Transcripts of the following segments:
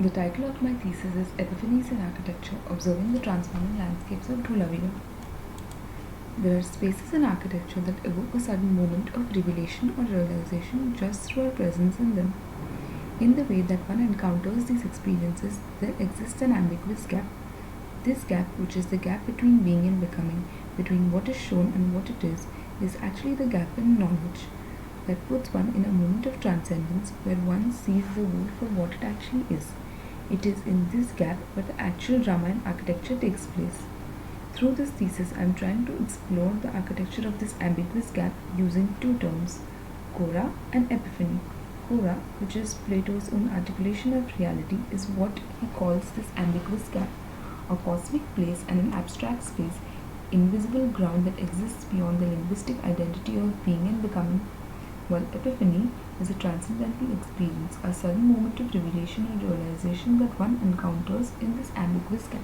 The title of my thesis is Epiphanies in Architecture, Observing the Transforming Landscapes of Dholavira. There are spaces in architecture that evoke a sudden moment of revelation or realization just through our presence in them. In the way that one encounters these experiences, there exists an ambiguous gap. This gap, which is the gap between being and becoming, between what is shown and what it is actually the gap in knowledge that puts one in a moment of transcendence where one sees the world for what it actually is. It is in this gap where the actual drama in architecture takes place. Through this thesis, I am trying to explore the architecture of this ambiguous gap using two terms, Kora and Epiphany. Kora, which is Plato's own articulation of reality, is what he calls this ambiguous gap, a cosmic place and an abstract space, invisible ground that exists beyond the linguistic identity of being and becoming, while Epiphany is a transcendental experience, a sudden moment of revelation or realization that one encounters in this ambiguous gap.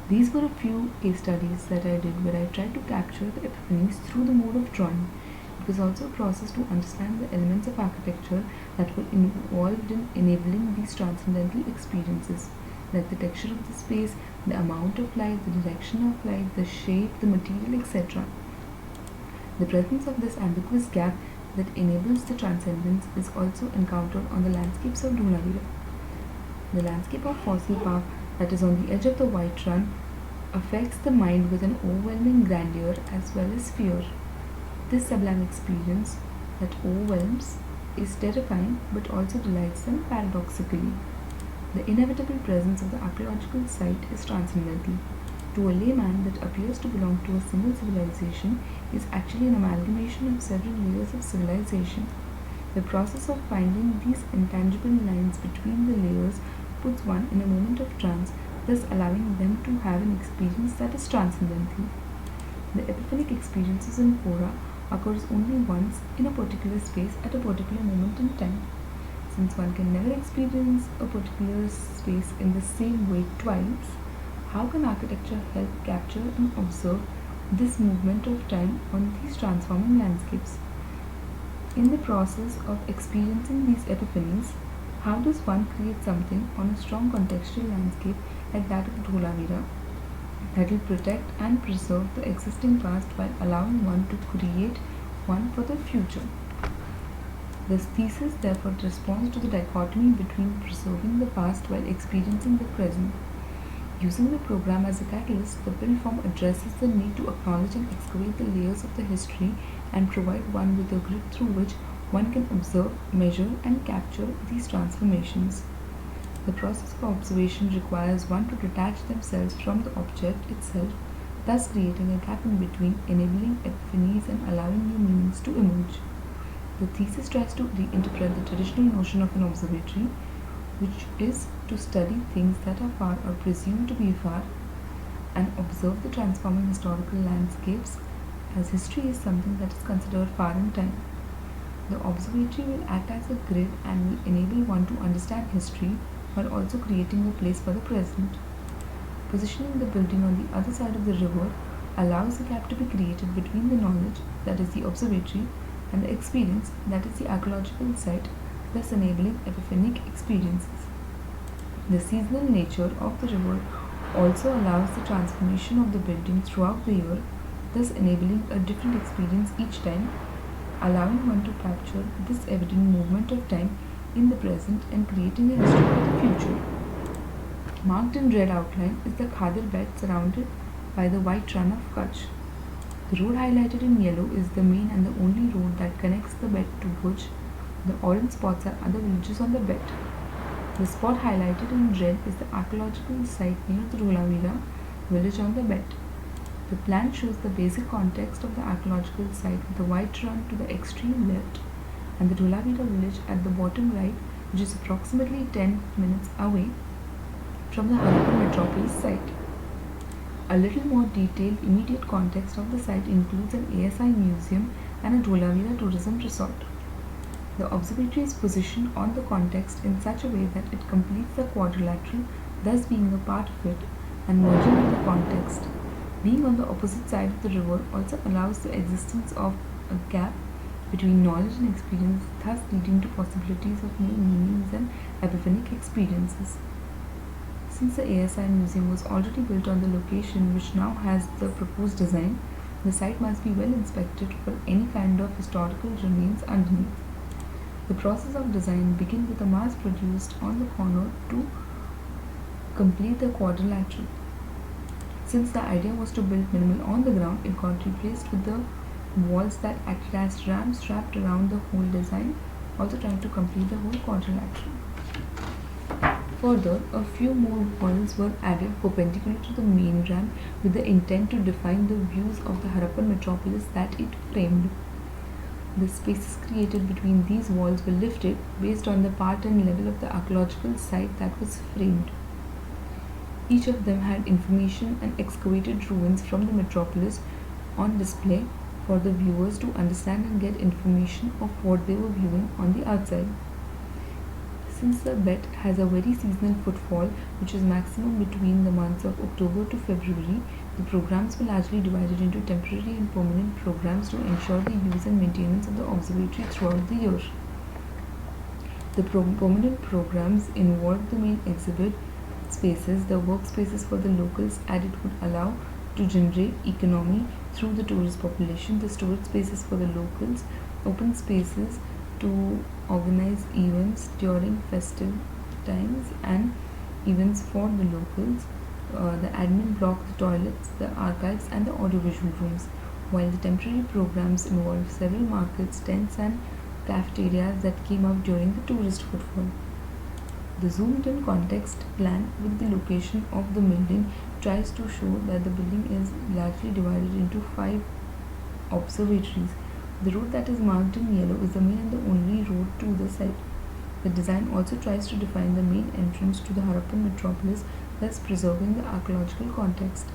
These were a few case studies that I did where I tried to capture the epiphanies through the mode of drawing. It was also a process to understand the elements of architecture that were involved in enabling these transcendental experiences, like the texture of the space, the amount of light, the direction of light, the shape, the material, etc. The presence of this ambiguous gap that enables the transcendence is also encountered on the landscapes of Dholavira. The landscape of Fossil Park, that is on the edge of the White Run, affects the mind with an overwhelming grandeur as well as fear. This sublime experience that overwhelms is terrifying but also delights them paradoxically. The inevitable presence of the archaeological site is transcendental. To a layman, that appears to belong to a single civilization is actually an amalgamation of several layers of civilization. The process of finding these intangible lines between the layers puts one in a moment of trance, thus allowing them to have an experience that is transcendental. The epiphanic experiences in Kora occurs only once in a particular space at a particular moment in time. Since one can never experience a particular space in the same way twice, how can architecture help capture and observe this movement of time on these transforming landscapes? In the process of experiencing these epiphanies, how does one create something on a strong contextual landscape like that of Dholavira that will protect and preserve the existing past while allowing one to create one for the future? This thesis therefore responds to the dichotomy between preserving the past while experiencing the present. Using the program as a catalyst, the build form addresses the need to acknowledge and excavate the layers of the history and provide one with a grid through which one can observe, measure, and capture these transformations. The process of observation requires one to detach themselves from the object itself, thus creating a gap in between, enabling epiphanies and allowing new meanings to emerge. The thesis tries to reinterpret the traditional notion of an observatory, which is to study things that are far or presumed to be far, and observe the transforming historical landscapes, as history is something that is considered far in time. The observatory will act as a grid and will enable one to understand history while also creating a place for the present. Positioning the building on the other side of the river allows a gap to be created between the knowledge, that is the observatory, and the experience, that is the archaeological site, thus enabling epiphanic experiences. The seasonal nature of the river also allows the transformation of the building throughout the year, thus enabling a different experience each time, allowing one to capture this evident movement of time in the present and creating a history for the future. Marked in red outline is the Khadir bed surrounded by the white run of Kutch. The road highlighted in yellow is the main and the only road that connects the bed to Bhuj. The orange spots are other villages on the bed. The spot highlighted in red is the archaeological site near the Dholavira village on the bed. The plan shows the basic context of the archaeological site with the white run to the extreme left and the Dholavira village at the bottom right, which is approximately 10 minutes away from the Harapur metropolis site. A little more detailed immediate context of the site includes an ASI museum and a Dholavira tourism resort. The observatory is positioned on the context in such a way that it completes the quadrilateral, thus being a part of it and merging with the context. Being on the opposite side of the river also allows the existence of a gap between knowledge and experience, thus leading to possibilities of new meanings and epiphanic experiences. Since the ASI museum was already built on the location which now has the proposed design, the site must be well inspected for any kind of historical remains underneath. The process of design begins with a mass produced on the corner to complete the quadrilateral. Since the idea was to build minimal on the ground, it got replaced with the walls that acted as ramps wrapped around the whole design, also trying to complete the whole quadrilateral. Further, a few more walls were added perpendicular to the main ramp with the intent to define the views of the Harappan metropolis that it framed. The spaces created between these walls were lifted based on the part and level of the archaeological site that was framed. Each of them had information and excavated ruins from the metropolis on display for the viewers to understand and get information of what they were viewing on the outside. Since the Bet has a very seasonal footfall, which is maximum between the months of October to February, the programs were largely divided into temporary and permanent programs to ensure the use and maintenance of the observatory throughout the year. The permanent programs involved the main exhibit spaces, the workspaces for the locals, and it would allow to generate economy through the tourist population, the storage spaces for the locals, open spaces to organize events during festive times and events for the locals, the admin block, the toilets, the archives and the audiovisual rooms, while the temporary programs involved several markets, tents and cafeterias that came up during the tourist footfall. The zoomed-in context plan with the location of the building tries to show that the building is largely divided into 5 observatories. The road that is marked in yellow is the main and the only road to the site. The design also tries to define the main entrance to the Harappan metropolis, thus preserving the archaeological context.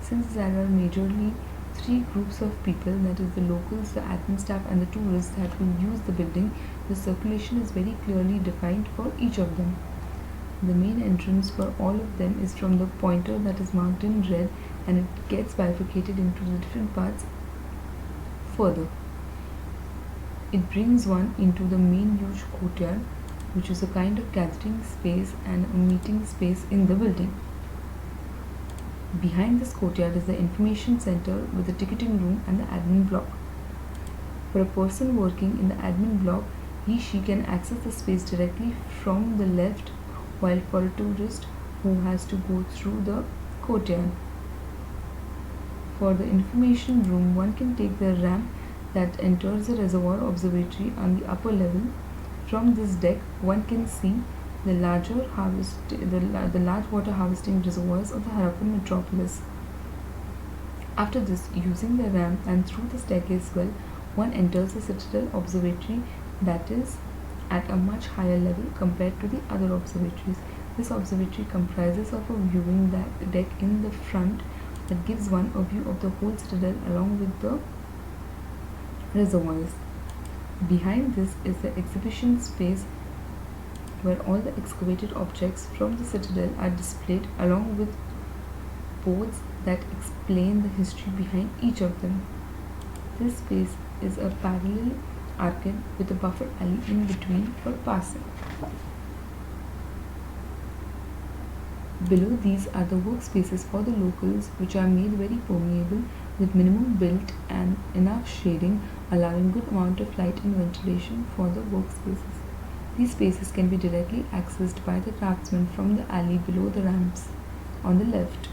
Since there are majorly 3 groups of people, that is the locals, the admin staff and the tourists that will use the building, the circulation is very clearly defined for each of them. The main entrance for all of them is from the pointer that is marked in red, and it gets bifurcated into the different parts further. It brings one into the main huge courtyard, which is a kind of gathering space and a meeting space in the building. Behind this courtyard is the information center with the ticketing room and the admin block. For a person working in the admin block, she can access the space directly from the left, while for a tourist who has to go through the courtyard. For the information room, one can take the ramp that enters the reservoir observatory on the upper level. From this deck, one can see the large water harvesting reservoirs of the Harappan metropolis. After this, using the ramp and through the staircase well, one enters the Citadel Observatory that is at a much higher level compared to the other observatories. This observatory comprises of a viewing deck in the front that gives one a view of the whole citadel along with the reservoirs. Behind this is the exhibition space where all the excavated objects from the citadel are displayed along with boards that explain the history behind each of them. This space is a parallel arcade with a buffer alley in between for passing. Below these are the workspaces for the locals, which are made very permeable with minimum built and enough shading, allowing good amount of light and ventilation for the workspaces. These spaces can be directly accessed by the craftsmen from the alley below the ramps. On the left,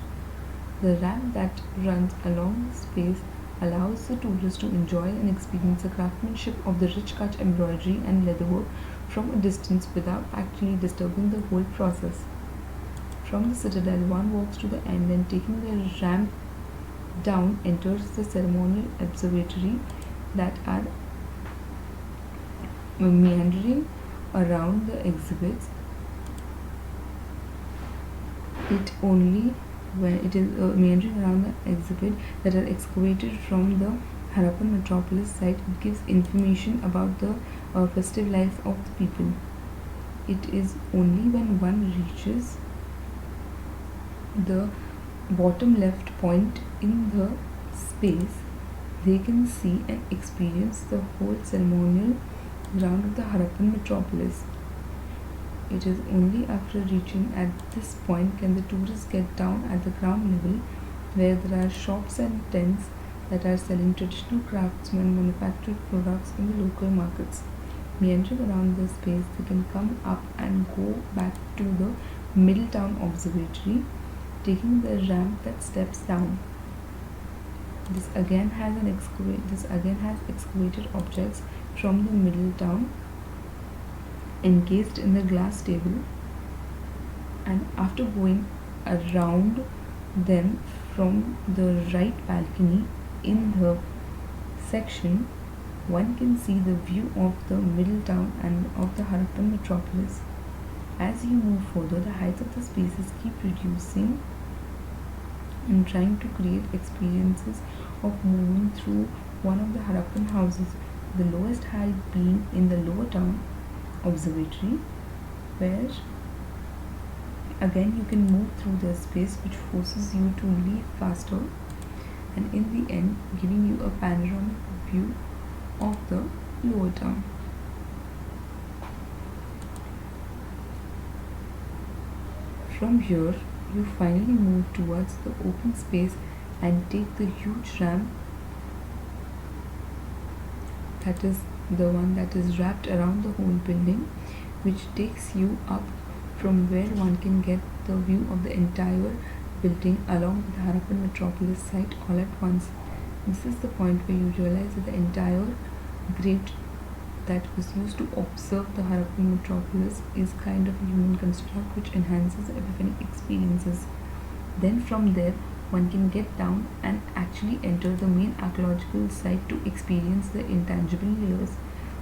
the ramp that runs along the space allows the tourist to enjoy and experience the craftsmanship of the rich cut embroidery and leatherwork from a distance without actually disturbing the whole process. From the citadel, one walks to the end and taking the ramp down enters the ceremonial observatory that are meandering around the exhibits. When it is meandering around the exhibit that are excavated from the Harappan metropolis site, it gives information about the festive life of the people. It is only when one reaches the bottom left point in the space they can see and experience the whole ceremonial ground of the Harappan metropolis. It is only after reaching at this point can the tourists get down at the ground level, where there are shops and tents that are selling traditional craftsmen manufactured products in the local markets. Meandering around this space, they can come up and go back to the Middletown Observatory, taking the ramp that steps down. This again has excavated objects from the Middletown encased in the glass table, and after going around them from the right balcony in the section, one can see the view of the Middletown and of the Harappan metropolis. As you move further, the heights of the spaces keep reducing and trying to create experiences of moving through one of the Harappan houses, the lowest height being in the lower town observatory, where again you can move through the space, which forces you to leave faster, and in the end giving you a panoramic view of the lower town. From here, you finally move towards the open space and take the huge ramp, that is the one that is wrapped around the whole building, which takes you up from where one can get the view of the entire building along with the Harappan metropolis site all at once. This is the point where you realize that the entire grate that was used to observe the Harappan metropolis is kind of a human construct which enhances the Epiphany experiences. Then from there, one can get down and actually enter the main archaeological site to experience the intangible layers.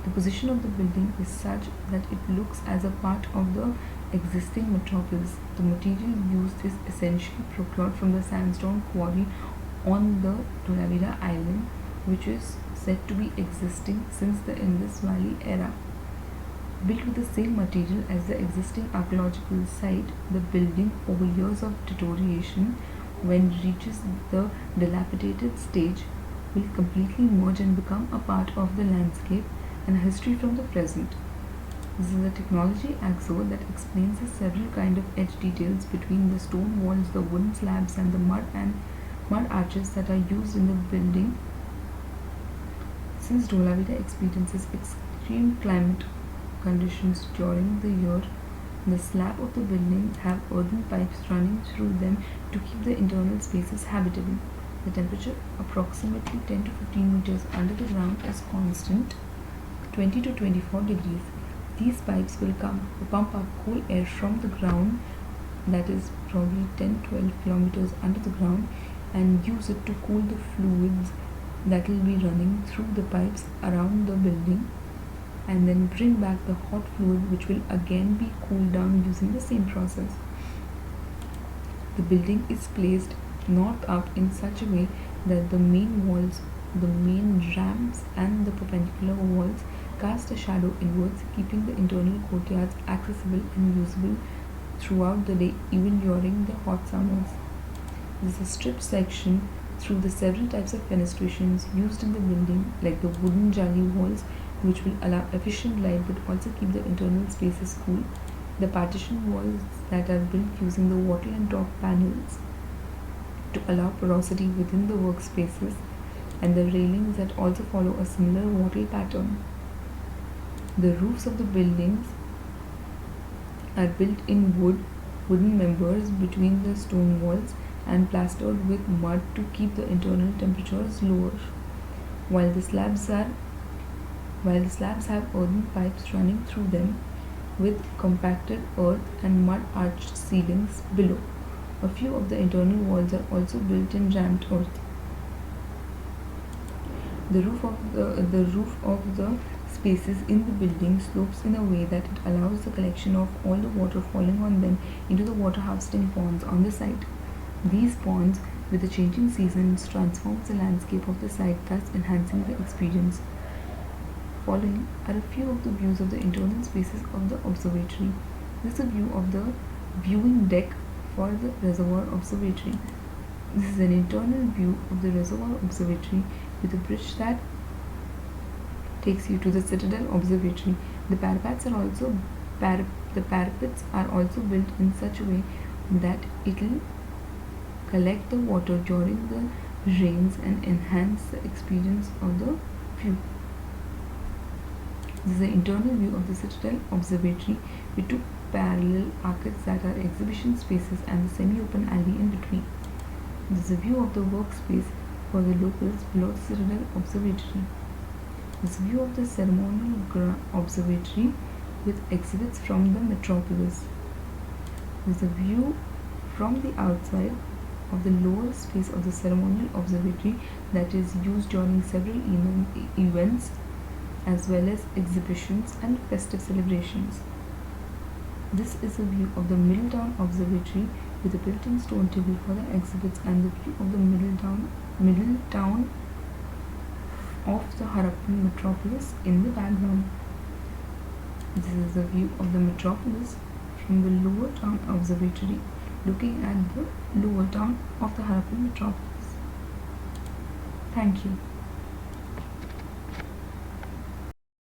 The position of the building is such that it looks as a part of the existing metropolis. The material used is essentially procured from the sandstone quarry on the Dholavira island, which is said to be existing since the Indus Valley era. Built with the same material as the existing archaeological site, the building, over years of deterioration, when it reaches the dilapidated stage, will completely merge and become a part of the landscape and a history from the present. This is a technology axle that explains the several kind of edge details between the stone walls, the wooden slabs, and the mud arches that are used in the building. Since Dholavira experiences extreme climate conditions during the year, the slab of the building have earthen pipes running through them to keep the internal spaces habitable. The temperature, approximately 10 to 15 meters under the ground, is constant, 20 to 24 degrees. These pipes will pump up cool air from the ground, that is probably 10-12 kilometers under the ground, and use it to cool the fluids that will be running through the pipes around the building, and then bring back the hot fluid, which will again be cooled down using the same process. The building is placed north up in such a way that the main walls, the main ramps, and the perpendicular walls cast a shadow inwards, keeping the internal courtyards accessible and usable throughout the day, even during the hot summers. This is a stripped section through the several types of fenestrations used in the building, like the wooden jali walls, which will allow efficient light but also keep the internal spaces cool, the partition walls that are built using the wattle and top panels to allow porosity within the workspaces, and the railings that also follow a similar wattle pattern. The roofs of the buildings are built in wooden members between the stone walls and plastered with mud to keep the internal temperatures lower. While the slabs have earthen pipes running through them with compacted earth and mud arched ceilings below. A few of the internal walls are also built in ramped earth. The roof of the spaces in the building slopes in a way that it allows the collection of all the water falling on them into the water harvesting ponds on the site. These ponds, with the changing seasons, transforms the landscape of the site, thus enhancing the experience. Following are a few of the views of the internal spaces of the observatory. This is a view of the viewing deck for the reservoir observatory. This is an internal view of the reservoir observatory, with a bridge that takes you to the Citadel Observatory. The parapets are also built in such a way that it'll collect the water during the rains and enhance the experience of the view. This is the internal view of the Citadel Observatory with two parallel arcades that are exhibition spaces and the semi-open alley in between. This is a view of the workspace for the locals below the Citadel Observatory. This is a view of the ceremonial observatory with exhibits from the metropolis. This is a view from the outside of the lower space of the ceremonial observatory that is used during several events as well as exhibitions and festive celebrations. This is a view of the Middletown Observatory with a built-in stone table for the exhibits and the view of the Middletown of the Harappan metropolis in the background. This is the view of the metropolis from the Lower Town Observatory looking at the lower town of the Harappan metropolis. Thank you.